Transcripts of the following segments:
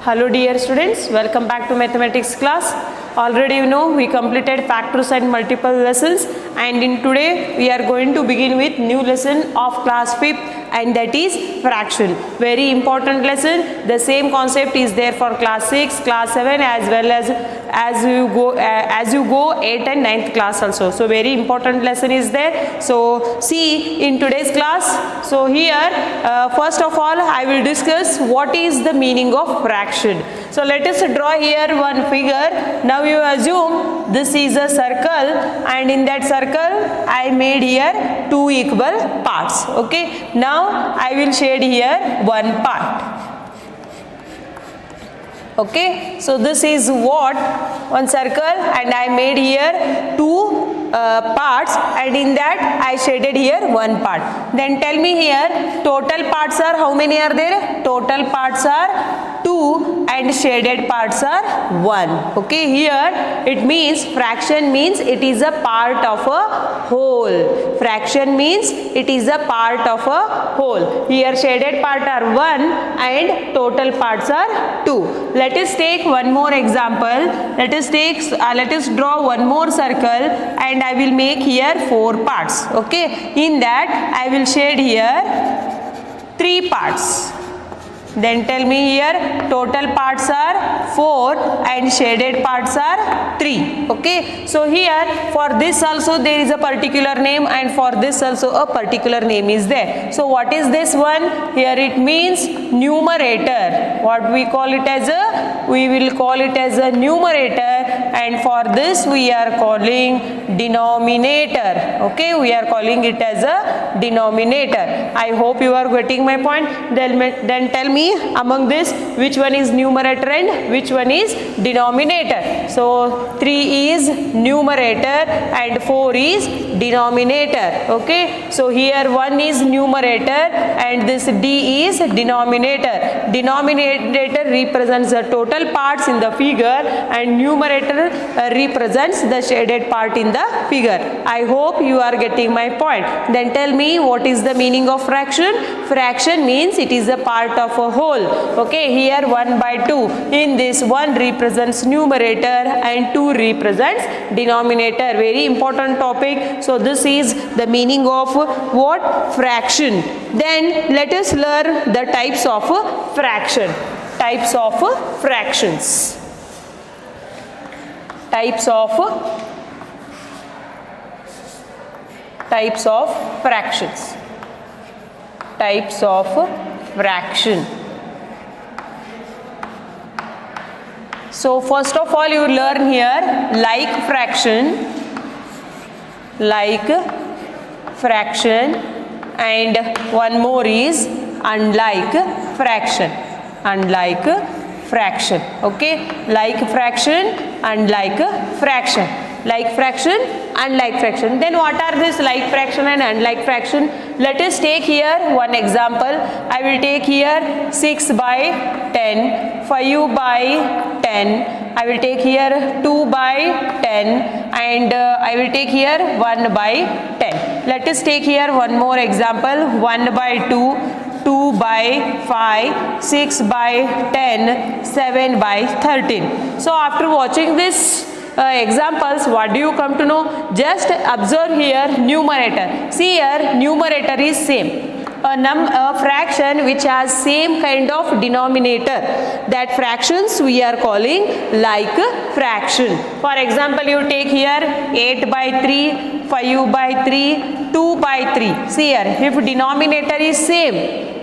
Hello dear students, welcome back to mathematics class. Already you know we completed factors and multiple lessons, and in today we are going to begin with new lesson of class 5th, and that is fraction. Very important lesson. The same concept is there for class 6, class 7 as well as you go 8th and 9th class also. So very important lesson is there. So see in today's class. So here first of all I will discuss what is the meaning of fraction. So let us draw here one figure. Now you assume this is a circle, and in that circle I made here two equal parts. Okay. Now I will shade here one part. Okay. So this is what one circle, and I made here two parts, and in that I shaded here one part. Then tell me here total parts are how many are there? Total parts are 2 and shaded parts are 1. Okay, here it means fraction means it is a part of a whole. Fraction means it is a part of a whole. Here shaded part are 1 and total parts are 2. Let us take one more example. Let us draw one more circle, and I will make here 4 parts. Okay, in that I will shade here 3 parts. Then tell me here total parts are 4 and shaded parts are 3. Okay. So here for this also there is a particular name, and for this also a particular name is there. So what is this one? Here it means numerator. What we call it as a? We will call it as a numerator, and for this we are calling denominator. Okay. We are calling it as a denominator. I hope you are getting my point. Then tell me among this which one is numerator and which one is denominator. So 3 is numerator and 4 is denominator. Okay. So here 1 is numerator and this D is denominator. Denominator represents the total parts in the figure, and numerator represents the shaded part in the figure. I hope you are getting my point. Then tell me what is the meaning of fraction. Fraction means it is a part of a whole. Okay, here 1 by 2. In this 1 represents numerator and 2 represents denominator. Very important topic. So this is the meaning of what? Fraction. Then let us learn the types of fraction. Types of fractions. Types of fractions. Types of fraction. So first of all you learn here like fraction, and one more is unlike fraction. Okay, like fraction, unlike fraction. Like fraction, unlike fraction. Then what are this like fraction and unlike fraction? Let us take here one example. I will take here 6 by 10, 5 by 10. I will take here 2 by 10, and I will take here 1 by 10. Let us take here one more example. 1 by 2, 2 by 5, 6 by 10, 7 by 13. So after watching this examples, what do you come to know? Just observe here numerator. See here numerator is same. A fraction which has same kind of denominator, that fractions we are calling like fraction. For example, you take here 8 by 3, 5 by 3, 2 by 3. See here, if denominator is same,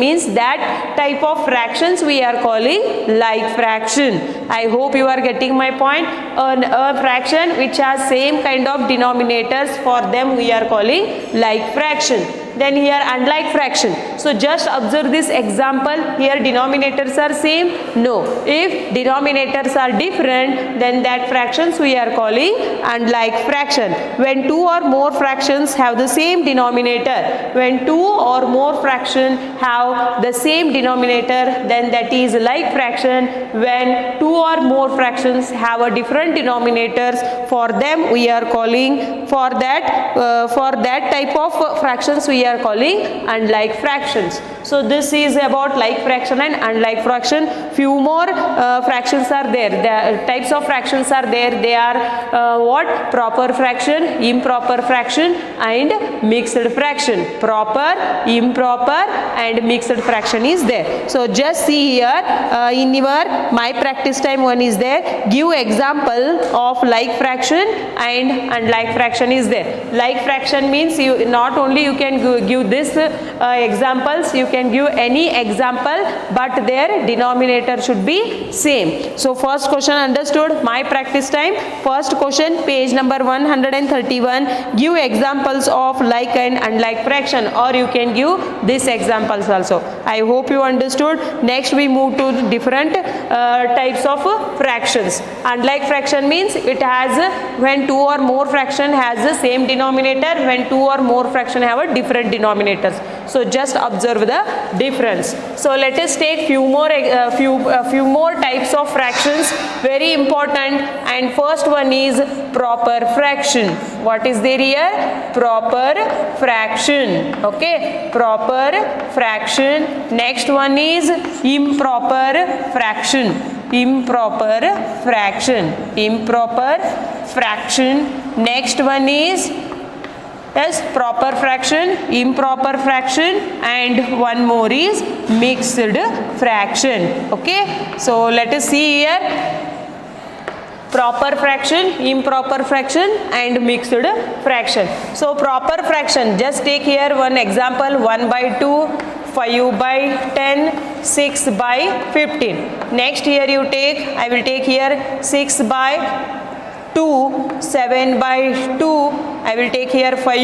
means that type of fractions we are calling like fraction. I hope you are getting my point. A fraction which has same kind of denominators, for them we are calling like fraction. Then here unlike fraction. So just observe this example. Here denominators are same? No. If denominators are different, then that fractions we are calling unlike fraction. When two or more fractions have the same denominator, when two or more fractions have the same denominator, then that is like fraction. When two or more fractions have a different denominators, for them we are calling, for that type of fractions we are calling unlike fractions. So this is about like fraction and unlike fraction. Few more fractions are there. The types of fractions are there. They are what? Proper fraction, improper fraction and mixed fraction. Proper, improper and mixed fraction is there. So just see here in your my practice time one is there. Give example of like fraction and unlike fraction is there. Like fraction means you not only you can give this examples, you can give any example, but their denominator should be same. So first question understood. My practice time. First question, page number 131. Give examples of like and unlike fraction, or you can give these examples also. I hope you understood. Next we move to different types of fractions. Unlike fraction means it has when two or more fraction has the same denominator, when two or more fraction have a different denominators. So just observe the difference. So let us take few more types of fractions, very important. And first one is proper fraction. What is there here? Proper fraction. Okay, proper fraction. Next one is improper fraction. Improper fraction. Improper fraction. Next one is proper fraction, improper fraction, and one more is mixed fraction. Okay, so let us see here proper fraction, improper fraction and mixed fraction. So proper fraction, just take here one example, 1 by 2, 5 by 10, 6 by 15. Next here you take, I will take here 6 by 2, 7 by 2, I will take here 5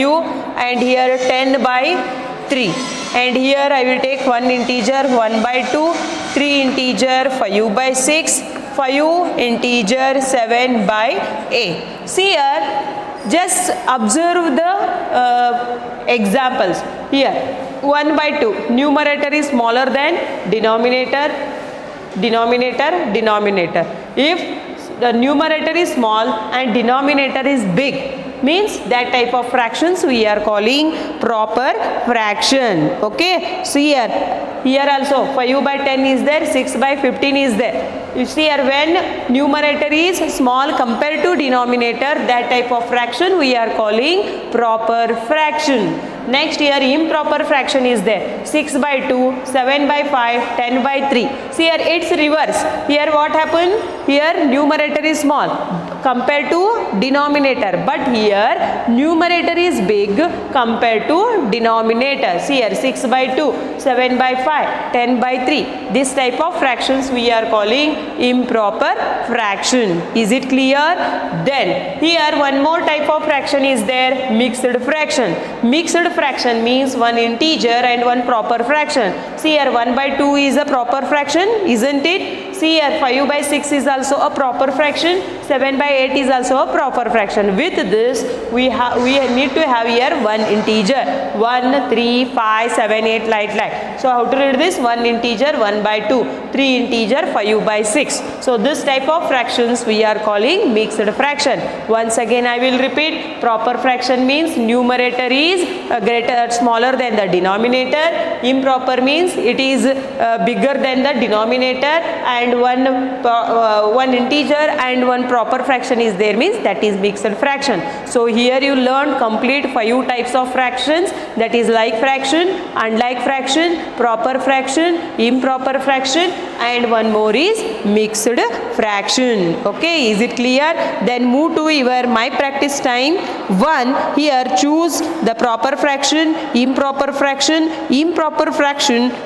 and here 10 by 3. And here I will take one integer 1 by 2, 3 integer 5 by 6, 5 integer 7 by 8. See here, just observe the examples. Here 1 by 2, numerator is smaller than denominator, denominator, denominator. If the numerator is small and denominator is big, means that type of fractions we are calling proper fraction. Okay, so here also 5 by 10 is there, 6 by 15 is there. You see here when numerator is small compared to denominator, that type of fraction we are calling proper fraction. Next here improper fraction is there, 6 by 2, 7 by 5, 10 by 3. See here it's reverse. Here what happened? Here numerator is small compared to denominator, but here numerator is big compared to denominator. See here 6 by 2, 7 by 5, 10 by 3. This type of fractions we are calling improper fraction. Is it clear? Then here one more type of fraction is there, mixed fraction. Mixed fraction means one integer and one proper fraction. See here 1 by 2 is a proper fraction, isn't it? See here 5 by 6 is also a proper fraction, 7 by 8 is also a proper fraction. With this we need to have here one integer, 1, 3, 5, 7, 8 like. So how to read this? One integer 1 by 2, 3 integer 5 by 6. So this type of fractions we are calling mixed fraction. Once again I will repeat, proper fraction means numerator is smaller than the denominator, improper means it is bigger than the denominator, and one integer and one proper fraction is there, means that is mixed fraction. So here you learned complete 5 types of fractions, that is like fraction, unlike fraction, proper fraction, improper fraction, and one more is mixed fraction. Okay, is it clear? Then move to your my practice time 1. Here choose the proper fraction, improper fraction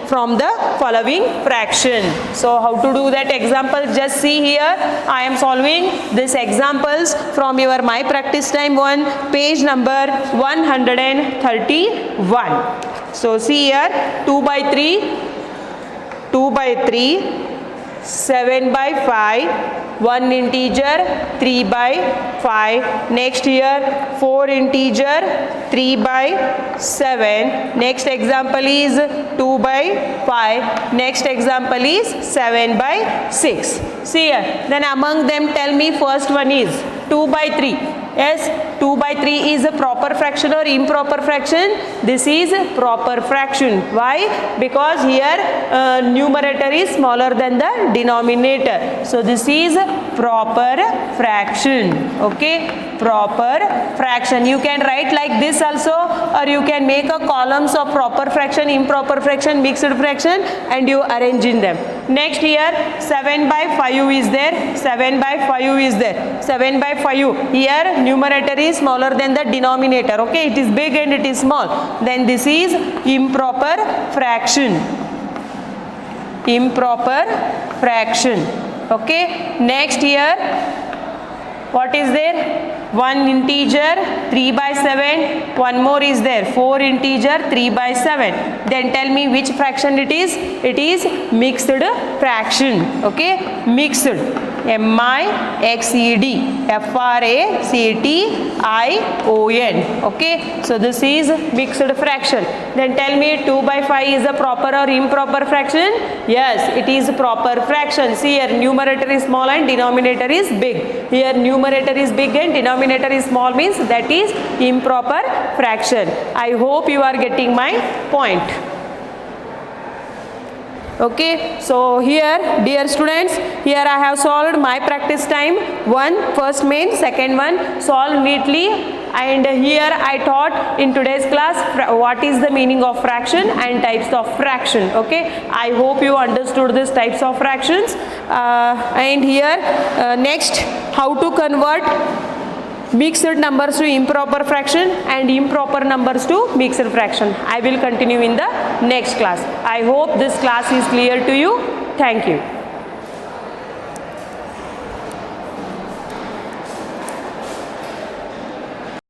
from the following fraction. So how to do that example? Just see here, I am solving these examples from your my practice time 1, page number 131. So see here 2 by 3, 7 by 5, 1 integer 3 by 5. Next here 4 integer 3 by 7. Next example is 2 by 5. Next example is 7 by 6. See here, then among them tell me first one is 2 by 3. Yes, 2 by 3 is a proper fraction or improper fraction? This is proper fraction. Why? Because here numerator is smaller than the denominator. So this is proper fraction. Okay, proper fraction. You can write like this also, or you can make a columns of proper fraction, improper fraction, mixed fraction, and you arrange in them. Next here 7 by 5 is there. 7 by 5 is there. 7 by 5. Here numerator is smaller than the denominator. Okay, it is big and it is small. Then this is improper fraction. Improper fraction. Okay, next here what is there? 1 integer 3 by 7, one more is there, 4 integer 3 by 7. Then tell me which fraction it is? It is mixed fraction. Okay, mixed, M-I-X-E-D, F-R-A-C-T-I-O-N. Okay, so this is mixed fraction. Then tell me 2 by 5 is a proper or improper fraction? Yes, it is proper fraction. See here, numerator is small and denominator is big. Here numerator is big and denominator is small, means that is improper fraction. I hope you are getting my point. Okay, so here dear students, here I have solved my practice time. First main, second one solve neatly, and here I taught in today's class what is the meaning of fraction and types of fraction. Okay, I hope you understood these types of fractions. And here next, how to convert mixed numbers to improper fraction and improper numbers to mixed fraction. I will continue in the next class. I hope this class is clear to you. Thank you.